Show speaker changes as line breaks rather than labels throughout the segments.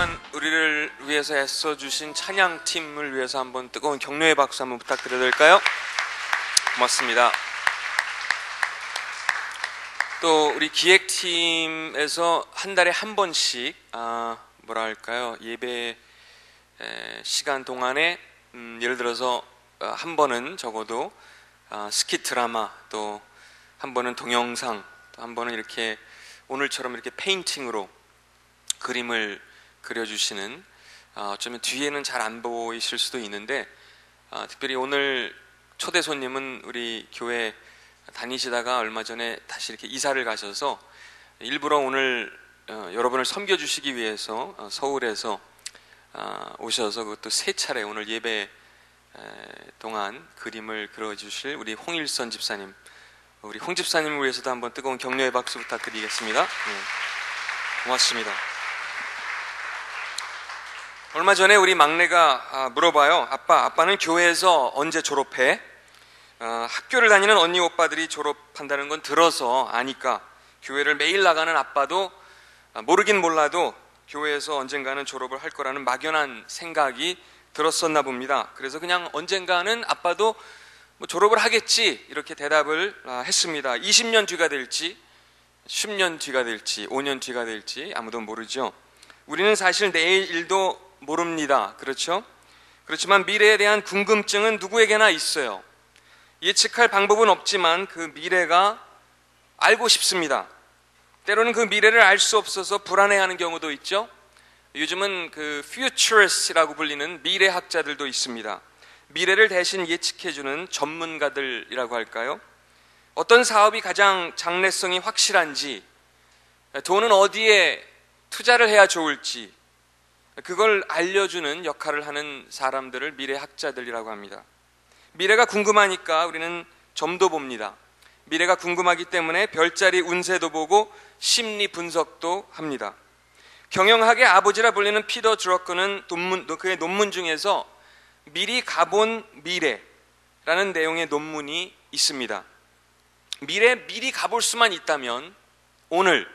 동안 우리를 위해서 애써주신 찬양팀을 위해서 한번 뜨거운 격려의 박수 한번 부탁드려도 될까요? 고맙습니다. 또 우리 기획팀에서 한 달에 한 번씩 예배 시간 동안에 예를 들어서 한 번은 적어도 스킷 드라마, 또 한 번은 동영상, 또 한 번은 이렇게 오늘처럼 이렇게 페인팅으로 그림을 그려주시는, 어쩌면 뒤에는 잘 안 보이실 수도 있는데, 특별히 오늘 초대 손님은 우리 교회 다니시다가 얼마 전에 다시 이렇게 이사를 가셔서 일부러 오늘 여러분을 섬겨주시기 위해서 서울에서 오셔서, 그것도 세 차례 오늘 예배 동안 그림을 그려주실 우리 홍일선 집사님, 우리 홍 집사님을 위해서도 한번 뜨거운 격려의 박수 부탁드리겠습니다. 고맙습니다. 얼마 전에 우리 막내가 물어봐요. 아빠는 교회에서 언제 졸업해? 학교를 다니는 언니 오빠들이 졸업한다는 건 들어서 아니까 교회를 매일 나가는 아빠도 모르긴 몰라도 교회에서 언젠가는 졸업을 할 거라는 막연한 생각이 들었었나 봅니다. 그래서 그냥 언젠가는 아빠도 졸업을 하겠지 이렇게 대답을 했습니다. 20년 뒤가 될지 10년 뒤가 될지 5년 뒤가 될지 아무도 모르죠. 우리는 사실 내일 일도 모릅니다. 그렇죠? 그렇지만 미래에 대한 궁금증은 누구에게나 있어요. 예측할 방법은 없지만 그 미래가 알고 싶습니다. 때로는 그 미래를 알 수 없어서 불안해하는 경우도 있죠. 요즘은 그 futurist라고 불리는 미래학자들도 있습니다. 미래를 대신 예측해주는 전문가들이라고 할까요? 어떤 사업이 가장 장래성이 확실한지, 돈은 어디에 투자를 해야 좋을지, 그걸 알려주는 역할을 하는 사람들을 미래학자들이라고 합니다. 미래가 궁금하니까 우리는 점도 봅니다. 미래가 궁금하기 때문에 별자리 운세도 보고 심리 분석도 합니다. 경영학의 아버지라 불리는 피터 드러커는 그의 논문 중에서 미리 가본 미래라는 내용의 논문이 있습니다. 미리 가볼 수만 있다면 오늘,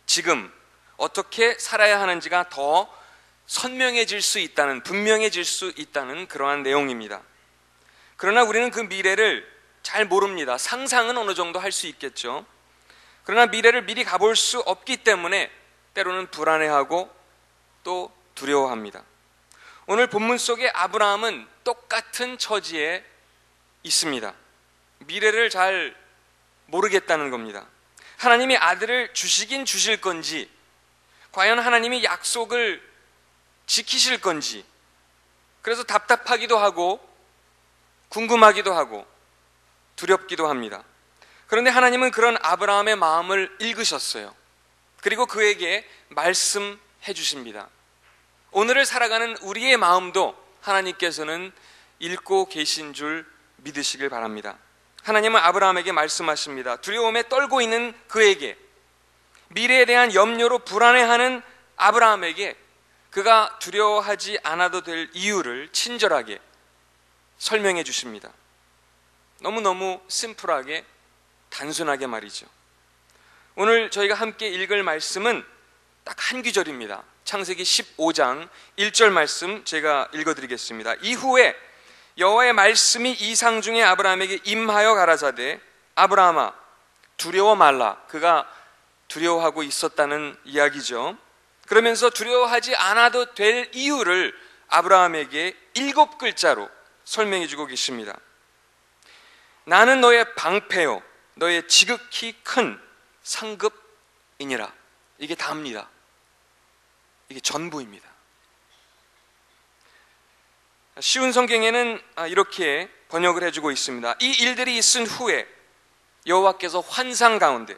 지금 어떻게 살아야 하는지가 더 선명해질 수 있다는, 분명해질 수 있다는 그러한 내용입니다. 그러나 우리는 그 미래를 잘 모릅니다. 상상은 어느 정도 할 수 있겠죠. 그러나 미래를 미리 가볼 수 없기 때문에 때로는 불안해하고 또 두려워합니다. 오늘 본문 속의 아브라함은 똑같은 처지에 있습니다. 미래를 잘 모르겠다는 겁니다. 하나님이 아들을 주시긴 주실 건지, 과연 하나님이 약속을 지키실 건지, 그래서 답답하기도 하고 궁금하기도 하고 두렵기도 합니다. 그런데 하나님은 그런 아브라함의 마음을 읽으셨어요. 그리고 그에게 말씀해 주십니다. 오늘을 살아가는 우리의 마음도 하나님께서는 읽고 계신 줄 믿으시길 바랍니다. 하나님은 아브라함에게 말씀하십니다. 두려움에 떨고 있는 그에게, 미래에 대한 염려로 불안해하는 아브라함에게 그가 두려워하지 않아도 될 이유를 친절하게 설명해 주십니다. 너무너무 심플하게, 단순하게 말이죠. 오늘 저희가 함께 읽을 말씀은 딱 한 구절입니다. 창세기 15장 1절 말씀 제가 읽어드리겠습니다. 이후에 여호와의 말씀이 이상 중에 아브라함에게 임하여 가라사대, 아브라함아 두려워 말라. 그가 두려워하고 있었다는 이야기죠. 그러면서 두려워하지 않아도 될 이유를 아브라함에게 7글자로 설명해 주고 계십니다. 나는 너의 방패요 너의 지극히 큰 상급이니라. 이게 다입니다. 이게 전부입니다. 쉬운 성경에는 이렇게 번역을 해주고 있습니다. 이 일들이 있은 후에 여호와께서 환상 가운데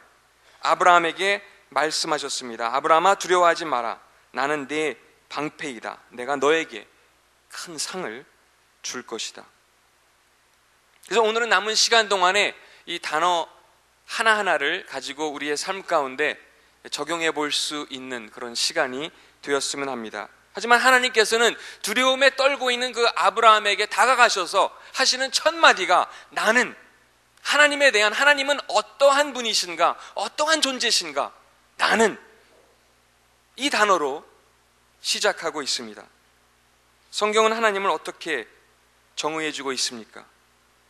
아브라함에게 말씀하셨습니다. 아브라함아 두려워하지 마라. 나는 네 방패이다. 내가 너에게 큰 상을 줄 것이다. 그래서 오늘은 남은 시간 동안에 이 단어 하나하나를 가지고 우리의 삶 가운데 적용해 볼 수 있는 그런 시간이 되었으면 합니다. 하지만 하나님께서는 두려움에 떨고 있는 그 아브라함에게 다가가셔서 하시는 첫 마디가, 나는 하나님에 대한, 하나님은 어떠한 분이신가, 어떠한 존재신가, 나는, 이 단어로 시작하고 있습니다. 성경은 하나님을 어떻게 정의해주고 있습니까?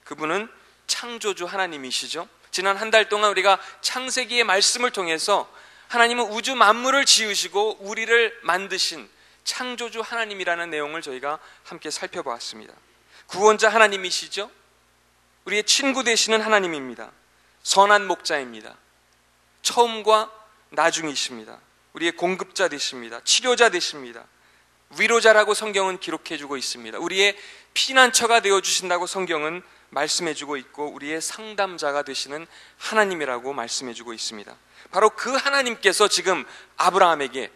그분은 창조주 하나님이시죠. 지난 한 달 동안 우리가 창세기의 말씀을 통해서 하나님은 우주 만물을 지으시고 우리를 만드신 창조주 하나님이라는 내용을 저희가 함께 살펴보았습니다. 구원자 하나님이시죠. 우리의 친구 되시는 하나님입니다. 선한 목자입니다. 처음과 나중이십니다. 우리의 공급자 되십니다. 치료자 되십니다. 위로자라고 성경은 기록해주고 있습니다. 우리의 피난처가 되어주신다고 성경은 말씀해주고 있고 우리의 상담자가 되시는 하나님이라고 말씀해주고 있습니다. 바로 그 하나님께서 지금 아브라함에게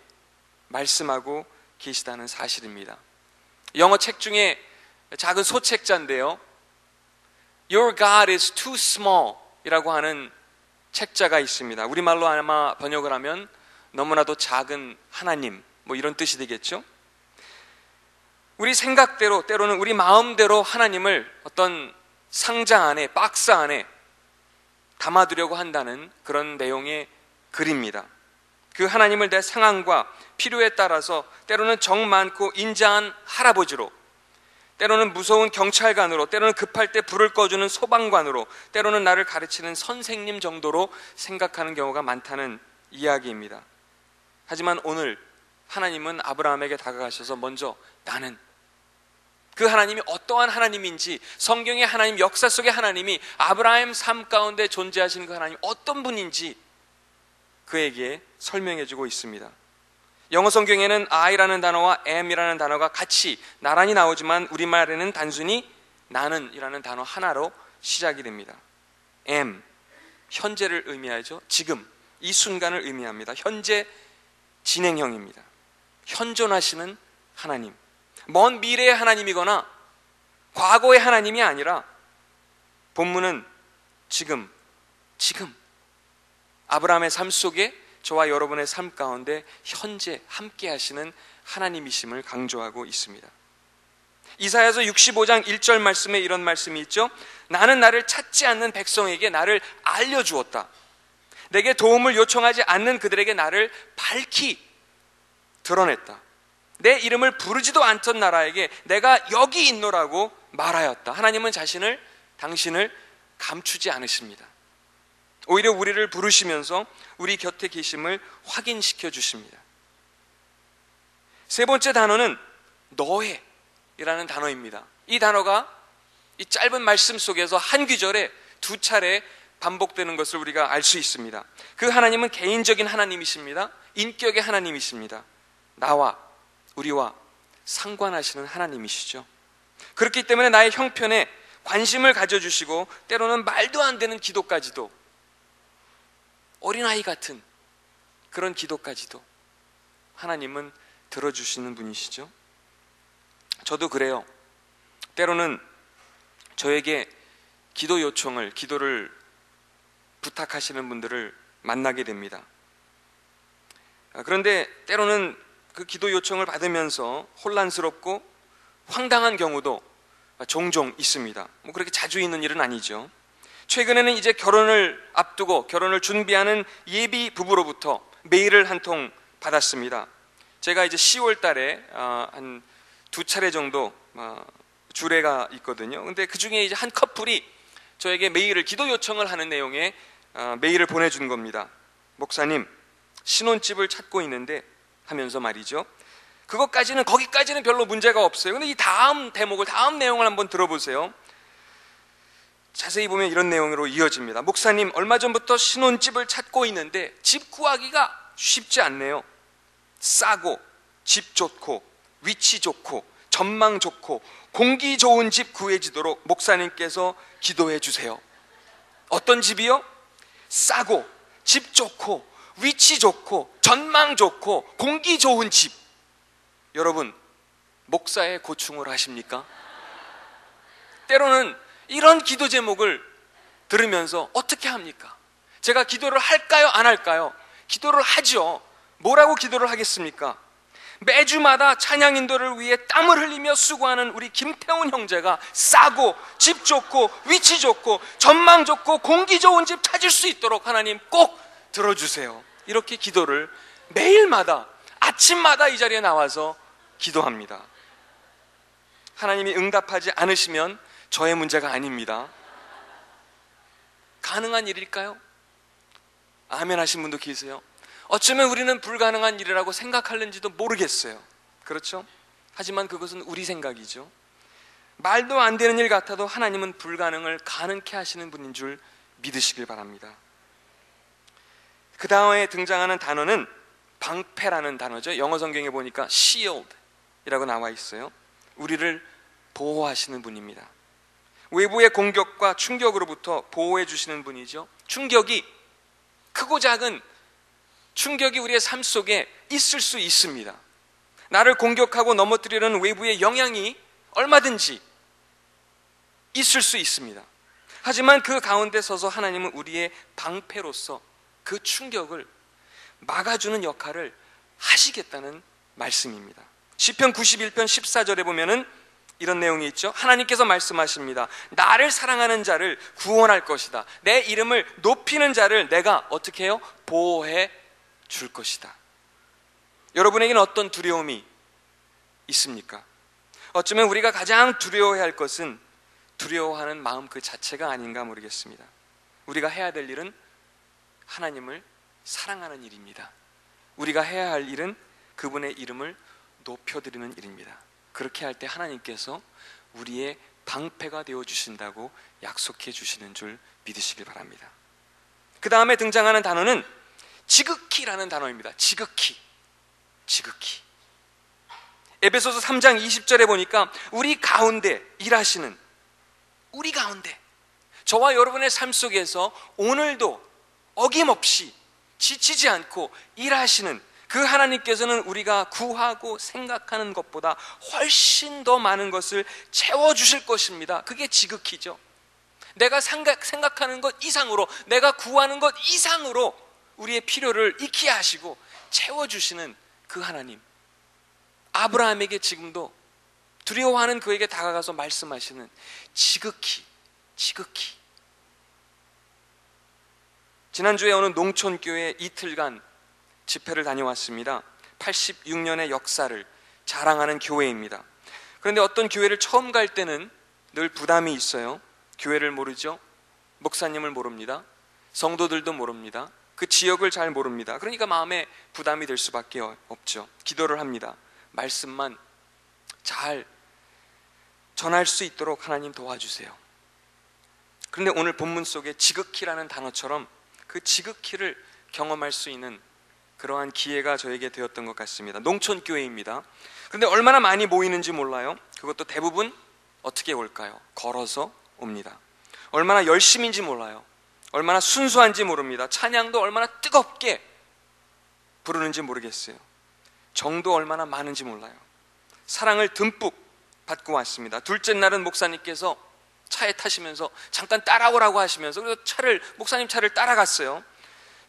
말씀하고 계시다는 사실입니다. 영어 책 중에 작은 소책자인데요, Your God is too small 이라고 하는 책자가 있습니다. 우리말로 아마 번역을 하면 너무나도 작은 하나님, 뭐 이런 뜻이 되겠죠. 우리 생각대로, 때로는 우리 마음대로 하나님을 어떤 상자 안에, 박스 안에 담아두려고 한다는 그런 내용의 글입니다. 그 하나님을 내 상황과 필요에 따라서 때로는 정 많고 인자한 할아버지로, 때로는 무서운 경찰관으로, 때로는 급할 때 불을 꺼주는 소방관으로, 때로는 나를 가르치는 선생님 정도로 생각하는 경우가 많다는 이야기입니다. 하지만 오늘 하나님은 아브라함에게 다가가셔서 먼저 나는, 그 하나님이 어떠한 하나님인지, 성경의 하나님, 역사 속의 하나님이 아브라함 삶 가운데 존재하시는 그 하나님 어떤 분인지 그에게 설명해주고 있습니다. 영어 성경에는 I라는 단어와 am이라는 단어가 같이 나란히 나오지만 우리말에는 단순히 나는 이라는 단어 하나로 시작이 됩니다. am, 현재를 의미하죠. 지금, 이 순간을 의미합니다. 현재 진행형입니다. 현존하시는 하나님, 먼 미래의 하나님이거나 과거의 하나님이 아니라 본문은 지금 아브라함의 삶 속에 저와 여러분의 삶 가운데 현재 함께 하시는 하나님이심을 강조하고 있습니다. 이사야서 65장 1절 말씀에 이런 말씀이 있죠. 나는 나를 찾지 않는 백성에게 나를 알려주었다. 내게 도움을 요청하지 않는 그들에게 나를 밝히 드러냈다. 내 이름을 부르지도 않던 나라에게 내가 여기 있노라고 말하였다. 하나님은 당신을 감추지 않으십니다. 오히려 우리를 부르시면서 우리 곁에 계심을 확인시켜 주십니다. 세 번째 단어는 너해이라는 단어입니다. 이 단어가 이 짧은 말씀 속에서 한 귀절에 두 차례 반복되는 것을 우리가 알 수 있습니다. 그 하나님은 개인적인 하나님이십니다. 인격의 하나님이십니다. 나와 우리와 상관하시는 하나님이시죠. 그렇기 때문에 나의 형편에 관심을 가져주시고 때로는 말도 안 되는 기도까지도, 어린아이 같은 그런 기도까지도 하나님은 들어주시는 분이시죠. 저도 그래요. 때로는 저에게 기도를 부탁하시는 분들을 만나게 됩니다. 그런데 때로는 그 기도 요청을 받으면서 혼란스럽고 황당한 경우도 종종 있습니다. 뭐 그렇게 자주 있는 일은 아니죠. 최근에는 이제 결혼을 앞두고 결혼을 준비하는 예비 부부로부터 메일을 한 통 받았습니다. 제가 이제 10월 달에 한 두 차례 정도 주례가 있거든요. 근데 그 중에 이제 한 커플이 저에게 기도 요청을 하는 내용의 메일을 보내준 겁니다. 목사님, 신혼집을 찾고 있는데 하면서 말이죠. 거기까지는 별로 문제가 없어요. 근데 이 다음 내용을 한번 들어보세요. 자세히 보면 이런 내용으로 이어집니다. 목사님, 얼마 전부터 신혼집을 찾고 있는데 집 구하기가 쉽지 않네요. 싸고 집 좋고 위치 좋고 전망 좋고 공기 좋은 집 구해지도록 목사님께서 기도해 주세요. 어떤 집이요? 싸고 집 좋고 위치 좋고 전망 좋고 공기 좋은 집. 여러분, 목사의 고충을 아십니까? 때로는 이런 기도 제목을 들으면서 어떻게 합니까? 제가 기도를 할까요? 안 할까요? 기도를 하죠. 뭐라고 기도를 하겠습니까? 매주마다 찬양 인도를 위해 땀을 흘리며 수고하는 우리 김태훈 형제가 싸고 집 좋고 위치 좋고 전망 좋고 공기 좋은 집 찾을 수 있도록 하나님 꼭 들어주세요. 이렇게 기도를 매일마다 아침마다 이 자리에 나와서 기도합니다. 하나님이 응답하지 않으시면 저의 문제가 아닙니다. 가능한 일일까요? 아멘 하신 분도 계세요. 어쩌면 우리는 불가능한 일이라고 생각하는지도 모르겠어요. 그렇죠? 하지만 그것은 우리 생각이죠. 말도 안 되는 일 같아도 하나님은 불가능을 가능케 하시는 분인 줄 믿으시길 바랍니다. 그 다음에 등장하는 단어는 방패라는 단어죠. 영어 성경에 보니까 shield 이라고 나와 있어요. 우리를 보호하시는 분입니다. 외부의 공격과 충격으로부터 보호해 주시는 분이죠. 충격이 크고 작은 충격이 우리의 삶 속에 있을 수 있습니다. 나를 공격하고 넘어뜨리는 외부의 영향이 얼마든지 있을 수 있습니다. 하지만 그 가운데 서서 하나님은 우리의 방패로서 그 충격을 막아주는 역할을 하시겠다는 말씀입니다. 시편 91편 14절에 보면은 이런 내용이 있죠. 하나님께서 말씀하십니다. 나를 사랑하는 자를 구원할 것이다. 내 이름을 높이는 자를 내가 어떻게 해요? 보호해 줄 것이다. 여러분에게는 어떤 두려움이 있습니까? 어쩌면 우리가 가장 두려워해야 할 것은 두려워하는 마음 그 자체가 아닌가 모르겠습니다. 우리가 해야 될 일은 하나님을 사랑하는 일입니다. 우리가 해야 할 일은 그분의 이름을 높여드리는 일입니다. 그렇게 할 때 하나님께서 우리의 방패가 되어주신다고 약속해 주시는 줄 믿으시길 바랍니다. 그 다음에 등장하는 단어는 지극히라는 단어입니다. 지극히. 에베소서 3장 20절에 보니까 우리 가운데 일하시는, 우리 가운데 저와 여러분의 삶 속에서 오늘도 어김없이 지치지 않고 일하시는 그 하나님께서는 우리가 구하고 생각하는 것보다 훨씬 더 많은 것을 채워주실 것입니다. 그게 지극히죠. 내가 생각하는 것 이상으로, 내가 구하는 것 이상으로 우리의 필요를 익히 하시고 채워주시는 그 하나님, 아브라함에게 지금도 두려워하는 그에게 다가가서 말씀하시는 지극히. 지난주에 어느 농촌교회 이틀간 집회를 다녀왔습니다. 86년의 역사를 자랑하는 교회입니다. 그런데 어떤 교회를 처음 갈 때는 늘 부담이 있어요. 교회를 모르죠. 목사님을 모릅니다. 성도들도 모릅니다. 그 지역을 잘 모릅니다. 그러니까 마음에 부담이 될 수밖에 없죠. 기도를 합니다. 말씀만 잘 전할 수 있도록 하나님 도와주세요. 그런데 오늘 본문 속에 지극히라는 단어처럼 그 지극히를 경험할 수 있는 그러한 기회가 저에게 되었던 것 같습니다. 농촌교회입니다. 그런데 얼마나 많이 모이는지 몰라요. 그것도 대부분 어떻게 올까요? 걸어서 옵니다. 얼마나 열심인지 몰라요. 얼마나 순수한지 모릅니다. 찬양도 얼마나 뜨겁게 부르는지 모르겠어요. 정도 얼마나 많은지 몰라요. 사랑을 듬뿍 받고 왔습니다. 둘째 날은 목사님께서 차에 타시면서 잠깐 따라오라고 하시면서 그래서 목사님 차를 따라갔어요.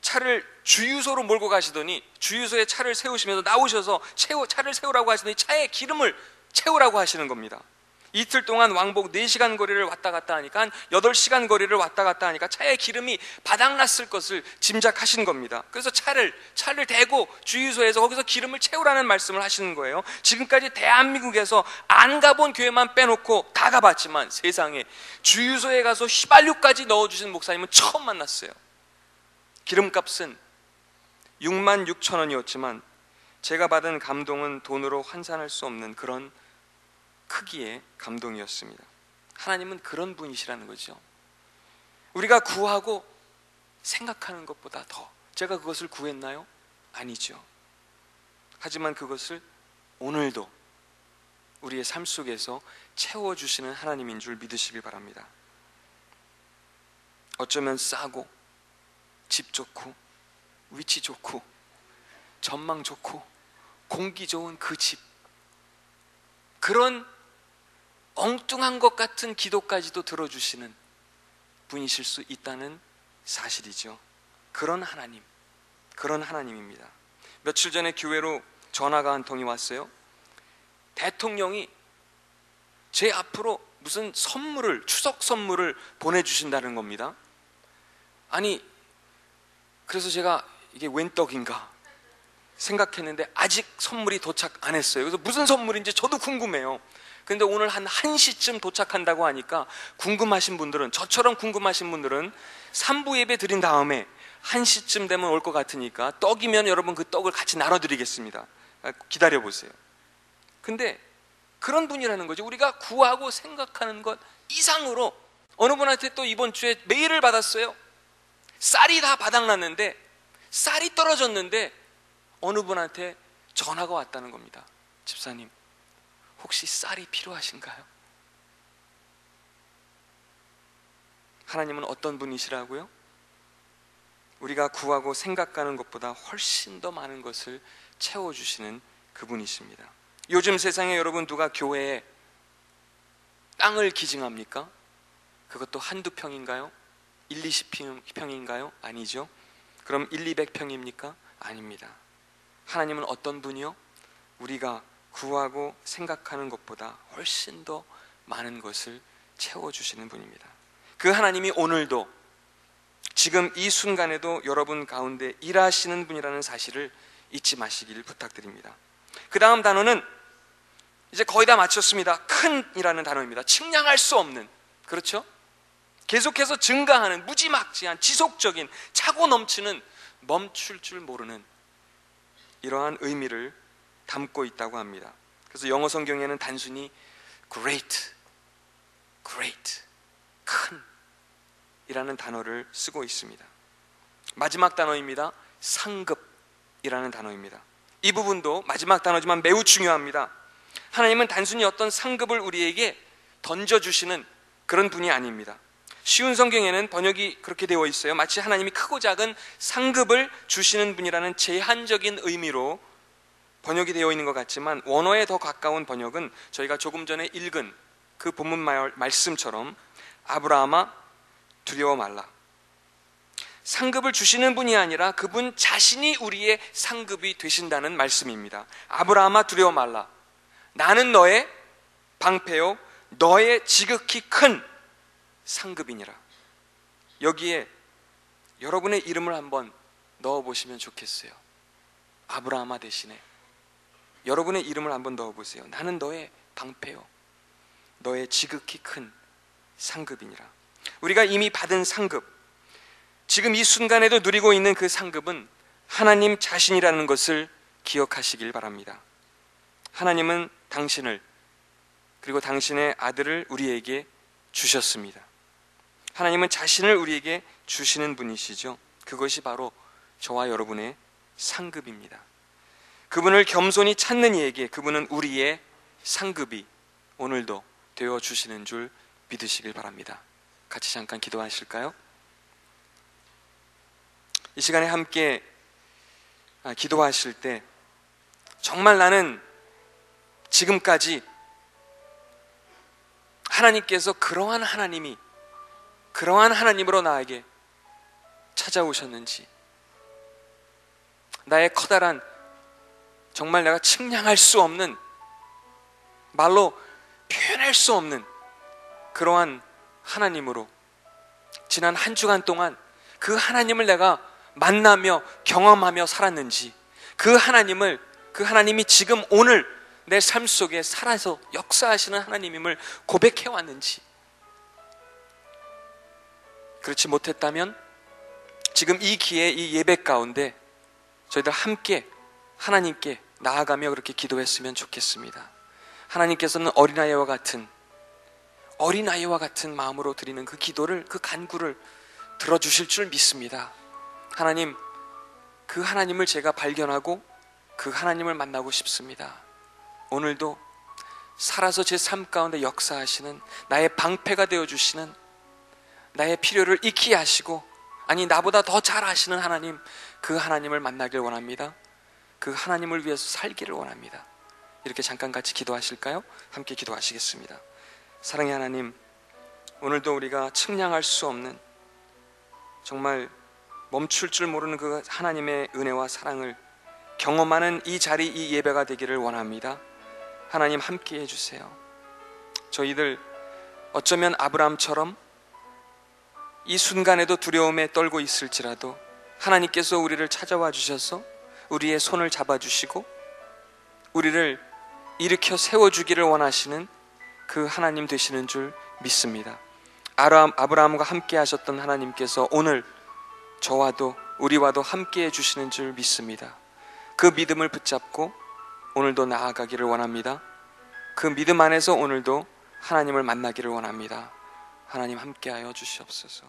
차를 주유소로 몰고 가시더니 주유소에 차를 세우시면서 나오셔서 차를 세우라고 하시더니 차에 기름을 채우라고 하시는 겁니다. 이틀 동안 왕복 4시간 거리를 왔다 갔다 하니까 한 8시간 거리를 왔다 갔다 하니까 차에 기름이 바닥났을 것을 짐작하신 겁니다. 그래서 차를 대고 주유소에서 거기서 기름을 채우라는 말씀을 하시는 거예요. 지금까지 대한민국에서 안 가본 교회만 빼놓고 다 가봤지만 세상에 주유소에 가서 휘발유까지 넣어주신 목사님은 처음 만났어요. 기름값은 66,000원이었지만 제가 받은 감동은 돈으로 환산할 수 없는 그런 크기의 감동이었습니다. 하나님은 그런 분이시라는 거죠. 우리가 구하고 생각하는 것보다 더, 제가 그것을 구했나요? 아니죠. 하지만 그것을 오늘도 우리의 삶 속에서 채워주시는 하나님인 줄 믿으시길 바랍니다. 어쩌면 싸고 집 좋고 위치 좋고 전망 좋고 공기 좋은 그 집, 그런 엉뚱한 것 같은 기도까지도 들어주시는 분이실 수 있다는 사실이죠. 그런 하나님입니다. 며칠 전에 교회로 전화가 한 통이 왔어요. 대통령이 제 앞으로 무슨 추석 선물을 보내주신다는 겁니다. 아니, 그래서 제가 이게 웬 떡인가? 생각했는데 아직 선물이 도착 안 했어요. 그래서 무슨 선물인지 저도 궁금해요. 근데 오늘 한 1시쯤 도착한다고 하니까 궁금하신 분들은, 저처럼 궁금하신 분들은 3부 예배 드린 다음에 1시쯤 되면 올 것 같으니까 떡이면 여러분 그 떡을 같이 나눠드리겠습니다. 기다려보세요. 근데 그런 분이라는 거죠. 우리가 구하고 생각하는 것 이상으로 어느 분한테 또 이번 주에 메일을 받았어요. 쌀이 다 바닥났는데, 쌀이 떨어졌는데 어느 분한테 전화가 왔다는 겁니다. 집사님, 혹시 쌀이 필요하신가요? 하나님은 어떤 분이시라고요? 우리가 구하고 생각하는 것보다 훨씬 더 많은 것을 채워주시는 그분이십니다. 요즘 세상에 여러분 누가 교회에 땅을 기증합니까? 그것도 한두 평인가요? 1, 20평인가요? 아니죠. 그럼 1, 200평입니까? 아닙니다. 하나님은 어떤 분이요? 우리가 구하고 생각하는 것보다 훨씬 더 많은 것을 채워주시는 분입니다. 그 하나님이 오늘도, 지금 이 순간에도 여러분 가운데 일하시는 분이라는 사실을 잊지 마시길 부탁드립니다. 그 다음 단어는 이제 거의 다 마쳤습니다. 큰이라는 단어입니다. 측량할 수 없는, 그렇죠? 계속해서 증가하는, 무지막지한, 지속적인, 차고 넘치는, 멈출 줄 모르는 이러한 의미를 담고 있다고 합니다. 그래서 영어 성경에는 단순히 great, 큰 이라는 단어를 쓰고 있습니다. 마지막 단어입니다. 상급이라는 단어입니다. 이 부분도 마지막 단어지만 매우 중요합니다. 하나님은 단순히 어떤 상급을 우리에게 던져주시는 그런 분이 아닙니다. 쉬운 성경에는 번역이 그렇게 되어 있어요. 마치 하나님이 크고 작은 상급을 주시는 분이라는 제한적인 의미로 번역이 되어 있는 것 같지만, 원어에 더 가까운 번역은 저희가 조금 전에 읽은 그 본문 말씀처럼 아브라함아 두려워 말라, 상급을 주시는 분이 아니라 그분 자신이 우리의 상급이 되신다는 말씀입니다. 아브라함아 두려워 말라, 나는 너의 방패요 너의 지극히 큰 상급이니라. 여기에 여러분의 이름을 한번 넣어보시면 좋겠어요. 아브라함아 대신에 여러분의 이름을 한번 넣어보세요. 나는 너의 방패요 너의 지극히 큰 상급이니라. 우리가 이미 받은 상급, 지금 이 순간에도 누리고 있는 그 상급은 하나님 자신이라는 것을 기억하시길 바랍니다. 하나님은 당신을, 그리고 당신의 아들을 우리에게 주셨습니다. 하나님은 자신을 우리에게 주시는 분이시죠. 그것이 바로 저와 여러분의 상급입니다. 그분을 겸손히 찾는 이에게 그분은 우리의 상급이 오늘도 되어주시는 줄 믿으시길 바랍니다. 같이 잠깐 기도하실까요? 이 시간에 함께 기도하실 때 정말 나는 지금까지 하나님께서 그러한 하나님으로 나에게 찾아오셨는지, 나의 커다란, 정말 내가 측량할 수 없는, 말로 표현할 수 없는 그러한 하나님으로 지난 한 주간 동안 그 하나님을 내가 만나며 경험하며 살았는지, 그 하나님이 지금 오늘 내 삶 속에 살아서 역사하시는 하나님임을 고백해 왔는지, 그렇지 못했다면 지금 이 기회, 이 예배 가운데 저희들 함께 하나님께 나아가며 그렇게 기도했으면 좋겠습니다. 하나님께서는 어린아이와 같은 마음으로 드리는 그 기도를, 그 간구를 들어주실 줄 믿습니다. 하나님, 그 하나님을 제가 발견하고 그 하나님을 만나고 싶습니다. 오늘도 살아서 제 삶 가운데 역사하시는, 나의 방패가 되어주시는, 나의 필요를 익히 하시고, 아니 나보다 더 잘 아시는 하나님, 그 하나님을 만나길 원합니다. 그 하나님을 위해서 살기를 원합니다. 이렇게 잠깐 같이 기도하실까요? 함께 기도하시겠습니다. 사랑의 하나님, 오늘도 우리가 측량할 수 없는, 정말 멈출 줄 모르는 그 하나님의 은혜와 사랑을 경험하는 이 자리, 이 예배가 되기를 원합니다. 하나님 함께 해주세요. 저희들 어쩌면 아브라함처럼 이 순간에도 두려움에 떨고 있을지라도 하나님께서 우리를 찾아와 주셔서 우리의 손을 잡아주시고 우리를 일으켜 세워주기를 원하시는 그 하나님 되시는 줄 믿습니다. 아브라함과 함께 하셨던 하나님께서 오늘 저와도 우리와도 함께 해주시는 줄 믿습니다. 그 믿음을 붙잡고 오늘도 나아가기를 원합니다. 그 믿음 안에서 오늘도 하나님을 만나기를 원합니다. 하나님 함께하여 주시옵소서.